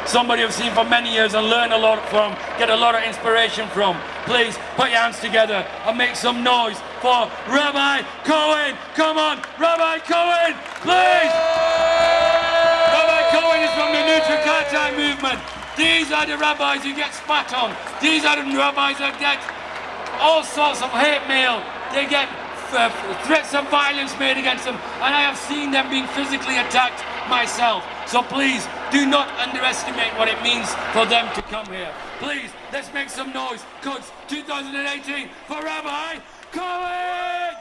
somebody I've seen for many years and learn a lot from, get a lot of inspiration from. Please put your hands together and make some noise for Rabbi Cohen. Come on, Rabbi Cohen, please. Rabbi Cohen is from the Neturei Karta movement. These are the rabbis who get spat on. These are the rabbis that get all sorts of hate mail. They get threats of violence made against them, and I have seen them being physically attacked myself. So please, do not underestimate what it means for them to come here. Please, let's make some noise. Quds 2018 for Rabbi Cohen!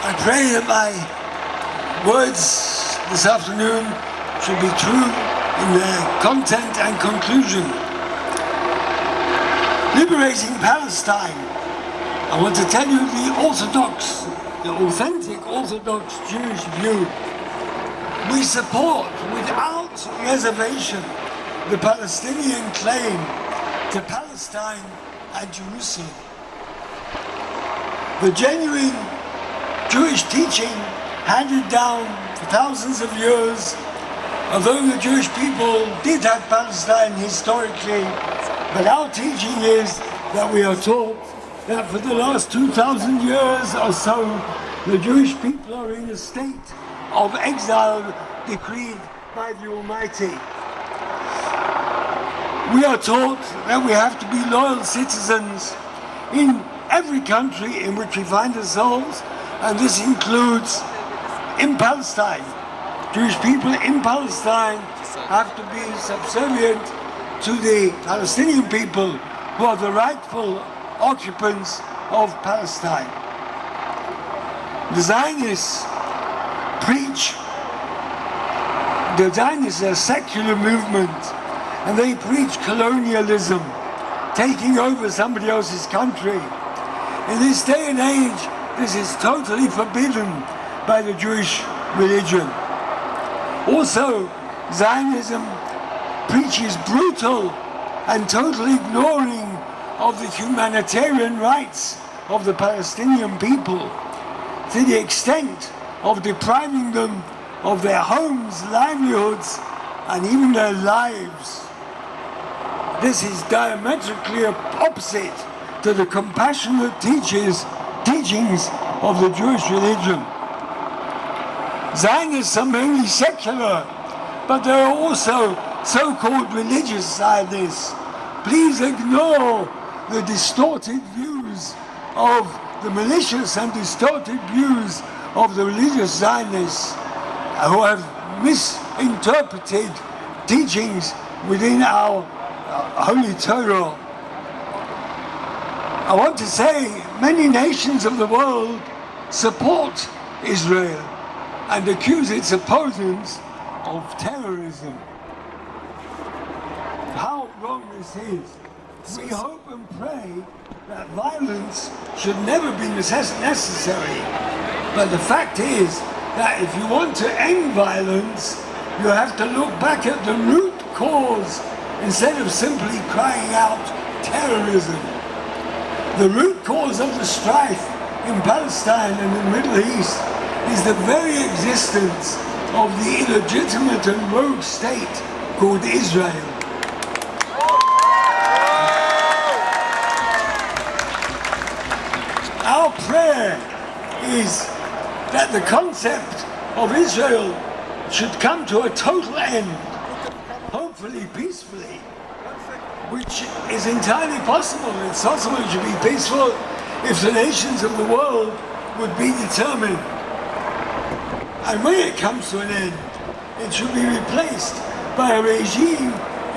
I pray that my words this afternoon should be true in their content and conclusion. Liberating Palestine. I want to tell you the authentic Orthodox Jewish view. We support, without reservation, the Palestinian claim to Palestine and Jerusalem. The genuine Jewish teaching handed down for thousands of years, although the Jewish people did have Palestine historically, but our teaching is that we are taught that for the last 2,000 years or so, the Jewish people are in a state of exile decreed by the Almighty. We are taught that we have to be loyal citizens in every country in which we find ourselves, and this includes in Palestine. Jewish people in Palestine have to be subservient to the Palestinian people who are the rightful occupants of Palestine. The Zionists are a secular movement, and they preach colonialism, taking over somebody else's country. In this day and age, this is totally forbidden by the Jewish religion. Also, Zionism preaches brutal and total ignoring of the humanitarian rights of the Palestinian people, to the extent of depriving them of their homes, livelihoods, and even their lives. This is diametrically opposite to the compassionate teachings of the Jewish religion. Zionists are mainly secular, but there are also so-called religious Zionists. Please ignore the distorted views of the malicious and distorted views of the religious Zionists who have misinterpreted teachings within our Holy Torah. I want to say many nations of the world support Israel and accuse its opponents of terrorism. How wrong this is. We hope and pray that violence should never be necessary. But the fact is that if you want to end violence, you have to look back at the root cause instead of simply crying out terrorism. The root cause of the strife in Palestine and the Middle East is the very existence of the illegitimate and rogue state called Israel. Our prayer is that the concept of Israel should come to a total end, hopefully peacefully, which is entirely possible. It's possible it should be peaceful if the nations of the world would be determined. And when it comes to an end, it should be replaced by a regime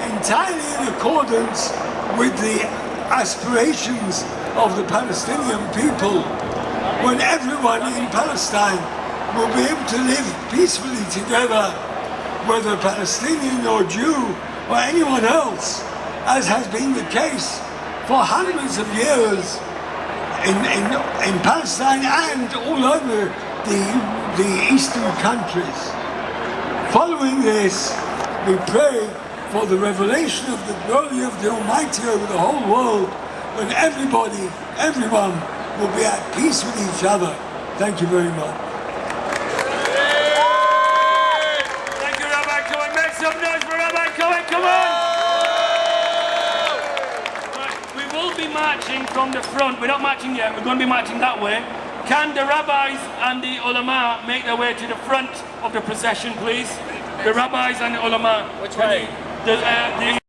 entirely in accordance with the aspirations of the Palestinian people, when everyone in Palestine will be able to live peacefully together, whether Palestinian or Jew or anyone else, as has been the case for hundreds of years in Palestine and all over the eastern countries. Following this, we pray for the revelation of the glory of the Almighty over the whole world, when everyone will be at peace with each other. Thank you very much. Thank you, Rabbi Cohen. Make some noise for Rabbi Cohen. Come on! Right, we will be marching from the front. We're not marching yet. We're going to be marching that way. Can the rabbis and the ulama make their way to the front of the procession, please? The rabbis and the ulama. Which way? The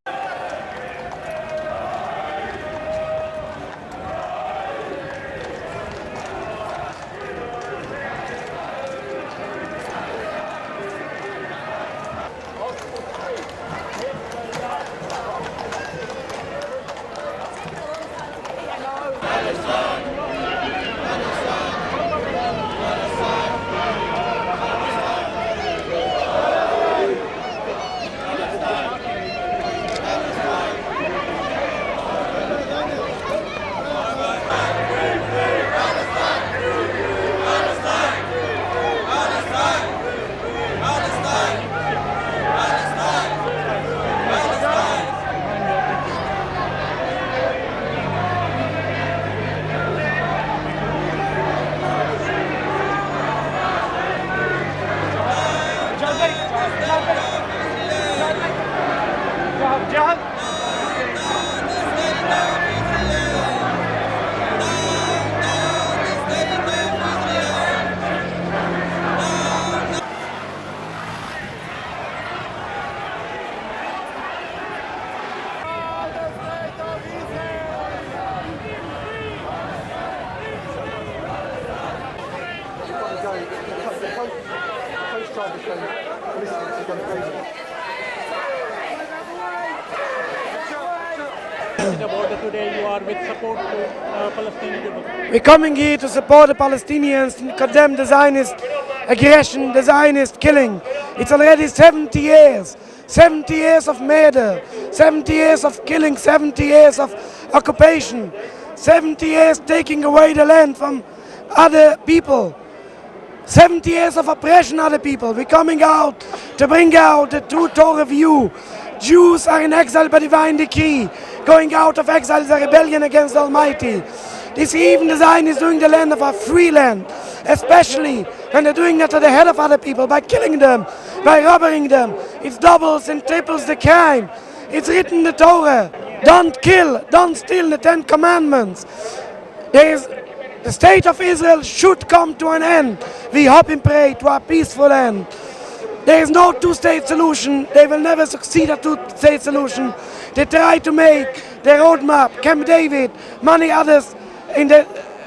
Today you are with support to Palestinian people. We're coming here to support the Palestinians and condemn the Zionist aggression, the Zionist killing. It's already 70 years. 70 years of murder, 70 years of killing, 70 years of occupation, 70 years taking away the land from other people. 70 years of oppression other people. We're coming out to bring out the true Torah view. Jews are in exile by divine decree. Going out of exile is a rebellion against the Almighty. This even design is doing the land of a free land, especially when they're doing that to the head of other people by killing them, by robbing them. It doubles and triples the crime. It's written in the Torah. Don't kill, don't steal, the 10 Commandments. The state of Israel should come to an end. We hope and pray to a peaceful end. There is no two-state solution. They will never succeed at two-state solution. They try to make the roadmap, Camp David, many others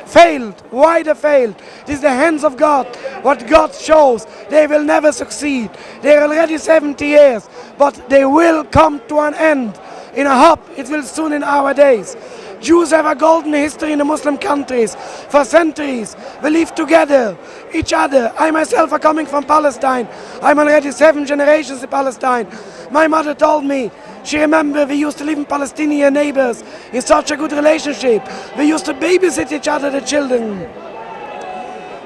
failed. Why they failed? It is the hands of God. What God shows, they will never succeed. They are already 70 years, but they will come to an end. In a hope, it will soon in our days. Jews have a golden history in the Muslim countries. For centuries, we live together, each other. I myself are coming from Palestine. I'm already 7 generations in Palestine. My mother told me, she remembered we used to live in Palestinian neighbors in such a good relationship. We used to babysit each other, the children.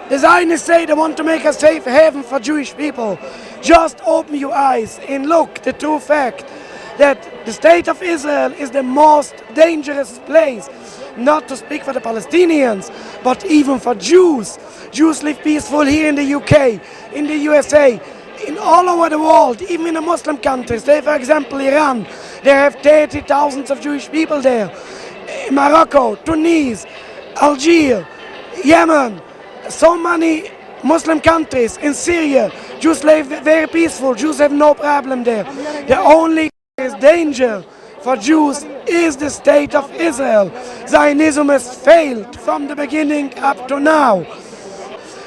The Zionists say they want to make a safe haven for Jewish people. Just open your eyes and look the true fact that the state of Israel is the most dangerous place, not to speak for the Palestinians, but even for Jews. Jews live peaceful here in the UK, in the USA, in all over the world, even in the Muslim countries. They, for example, Iran, they have 30,000 of Jewish people there. Morocco, Tunisia, Algeria, Yemen, so many Muslim countries, in Syria, Jews live very peaceful. Jews have no problem there. The only danger for Jews is the state of Israel. Zionism has failed from the beginning up to now.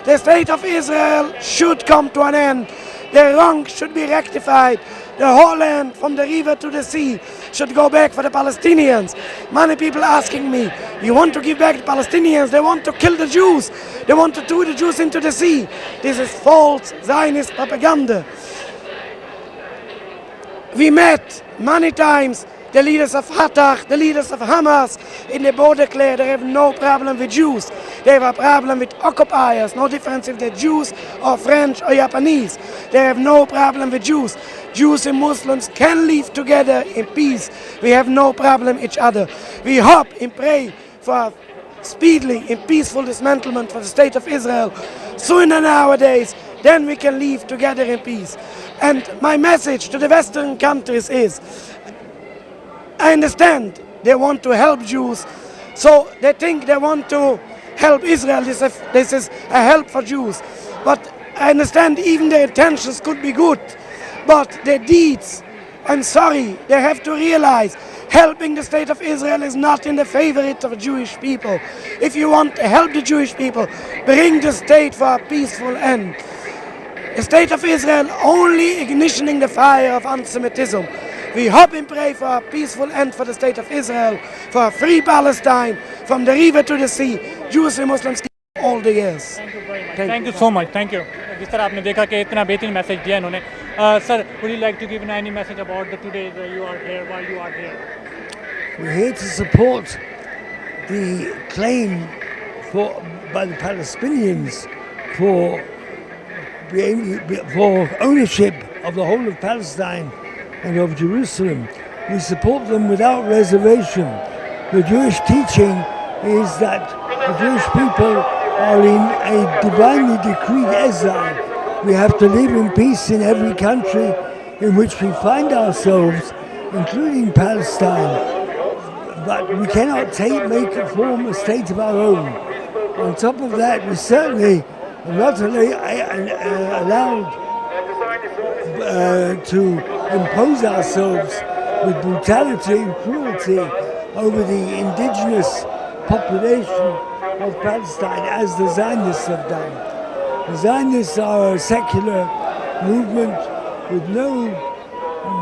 The state of Israel should come to an end. The wrong should be rectified. The whole land from the river to the sea should go back for the Palestinians. Many people asking me, you want to give back the Palestinians? They want to kill the Jews. They want to throw the Jews into the sea. This is false Zionist propaganda. We met many times the leaders of Fatah, the leaders of Hamas in the border clear. They have no problem with Jews. They have a problem with occupiers, no difference if they're Jews or French or Japanese. They have no problem with Jews. Jews and Muslims can live together in peace. We have no problem with each other. We hope and pray for speedily in peaceful dismantlement for the state of Israel sooner nowadays, then we can live together in peace. And my message to the Western countries is, I understand they want to help Jews, so they think they want to help Israel. This is a help for Jews. But I understand even their intentions could be good, but their deeds, I'm sorry, they have to realize helping the state of Israel is not in the favorite of Jewish people. If you want to help the Jewish people, bring the state for a peaceful end. The state of Israel only igniting the fire of anti-Semitism. We hope and pray for a peaceful end for the state of Israel, for a free Palestine, from the river to the sea, Jews and Muslims all the years. Thank you so much. Thank you. जिस तरह आपने देखा कि इतना बेहतरीन message दिया इन्होंने. Sir, would you like to give any message about the today that you are here, while you are here? We're here to support the claim by the Palestinians for ownership of the whole of Palestine and of Jerusalem. We support them without reservation. The Jewish teaching is that the Jewish people are in a divinely decreed exile. We have to live in peace in every country in which we find ourselves, including Palestine. But we cannot form a state of our own. On top of that, we certainly are not allowed to impose ourselves with brutality and cruelty over the indigenous population of Palestine, as the Zionists have done. The Zionists are a secular movement with no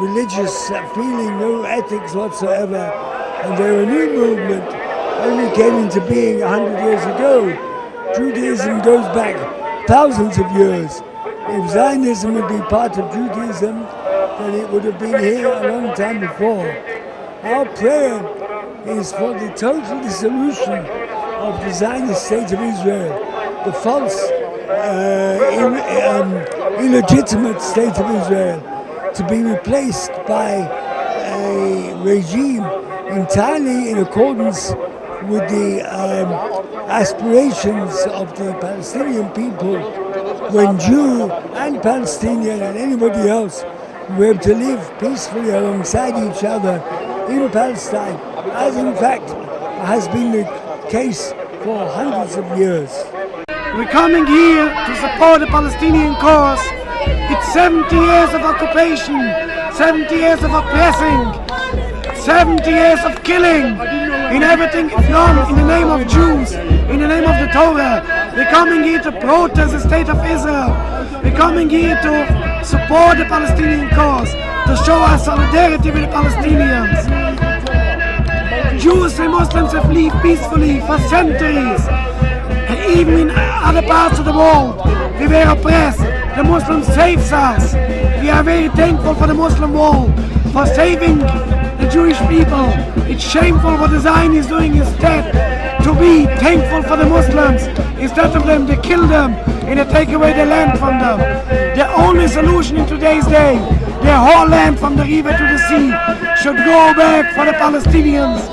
religious feeling, no ethics whatsoever, and they're a new movement, only came into being 100 years ago. Judaism goes back thousands of years. If Zionism would be part of Judaism, then it would have been here a long time before. Our prayer is for the total dissolution of the Zionist state of Israel, the false, illegitimate state of Israel, to be replaced by a regime entirely in accordance with the aspirations of the Palestinian people, when Jew and Palestinian and anybody else were to live peacefully alongside each other in Palestine, as in fact has been the case for hundreds of years. We're coming here to support the Palestinian cause. It's 70 years of occupation, 70 years of oppressing, 70 years of killing, in everything done in the name of Jews, in the name of the Torah. We're coming here to protest the state of Israel. We're coming here to support the Palestinian cause, to show our solidarity with the Palestinians. Jews and Muslims have lived peacefully for centuries. And even in other parts of the world, we were oppressed. The Muslims saved us. We are very thankful for the Muslim world, for saving the Jewish people. It's shameful what the Zionists is doing instead. To be thankful for the Muslims. Instead of them, they kill them and they take away the land from them. The only solution in today's day, the whole land from the river to the sea, should go back for the Palestinians.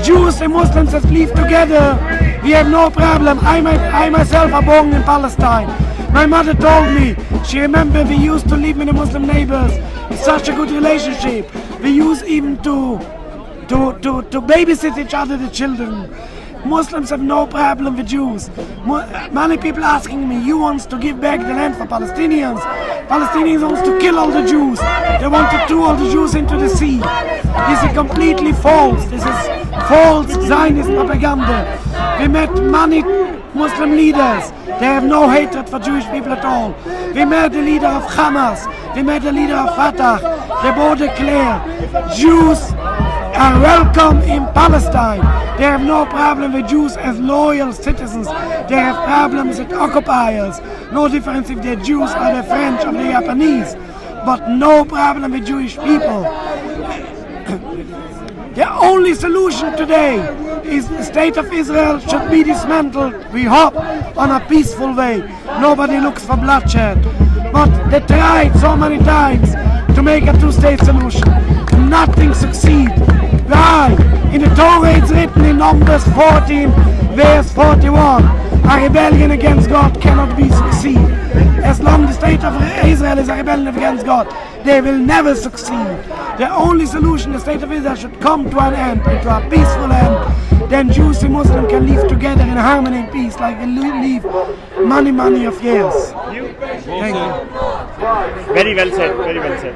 Jews and Muslims have lived together. We have no problem. I myself are born in Palestine. My mother told me, she remembered we used to live with the Muslim neighbors. It's such a good relationship. We used even to babysit each other, the children. Muslims have no problem with Jews. Many people asking me, you want to give back the land for Palestinians? Palestinians want to kill all the Jews. They want to throw all the Jews into the sea. This is completely false. This is false Zionist propaganda. We met many Muslim leaders. They have no hatred for Jewish people at all. We met the leader of Hamas. We met the leader of Fatah. They both declare Jews are welcome in Palestine. They have no problem with Jews as loyal citizens. They have problems with occupiers. No difference if they're Jews or the French or the Japanese. But no problem with Jewish people. The only solution today is the state of Israel should be dismantled, we hope, on a peaceful way. Nobody looks for bloodshed. But they tried so many times to make a two-state solution. Nothing succeeds. Why? In the the Torah is written in Numbers 14, verse 41. A rebellion against God cannot be succeed. As long as the state of Israel is a rebellion against God, they will never succeed. The only solution, the state of Israel should come to an end, to a peaceful end. Then Jews and Muslims can live together in harmony and peace like we live many of years. Thank you. Very well said, very well said.